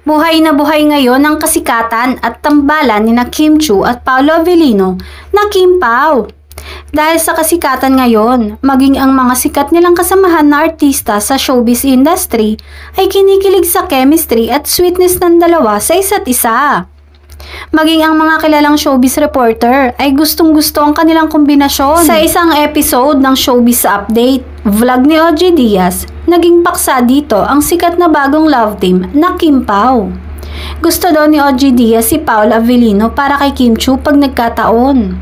Buhay na buhay ngayon ang kasikatan at tambalan ni na Kim Chiu at Paolo Avellino na Kim Pao. Dahil sa kasikatan ngayon, maging ang mga sikat nilang kasamahan na artista sa showbiz industry ay kinikilig sa chemistry at sweetness ng dalawa sa isa't isa. Maging ang mga kilalang showbiz reporter ay gustong-gusto ang kanilang kombinasyon. Sa isang episode ng Showbiz Update, vlog ni OG Diaz, naging paksa dito ang sikat na bagong love team na Kim Pao. Gusto daw ni OG Diaz si Paolo Avellino para kay Kim Chiu pag nagkataon.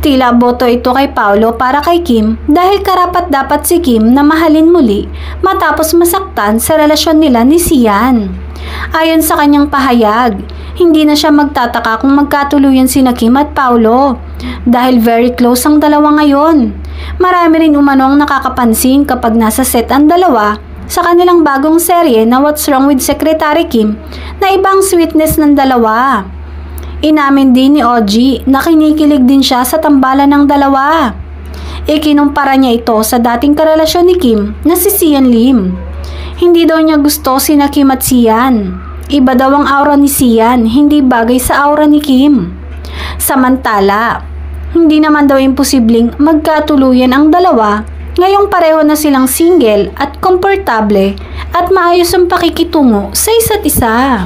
Tila boto ito kay Paolo para kay Kim dahil karapat-dapat si Kim na mahalin muli matapos masaktan sa relasyon nila ni Sian. Ayon sa kanyang pahayag, hindi na siya magtataka kung magkatuluyan sina Kim at Paolo dahil very close ang dalawa ngayon. Marami rin umano ang nakakapansin kapag nasa set ang dalawa sa kanilang bagong serye na What's Wrong with Secretary Kim na ibang sweetness ng dalawa. Inamin din ni OG na kinikilig din siya sa tambalan ng dalawa. Ikinumpara niya ito sa dating karelasyon ni Kim na si Sian Lim. Hindi daw niya gusto sina Kim at Sian. Iba daw ang aura ni Sian, hindi bagay sa aura ni Kim. Samantala, hindi naman daw imposibleng magkatuluyan ang dalawa ngayong pareho na silang single at komportable at maayos ang pakikitungo sa isa't isa.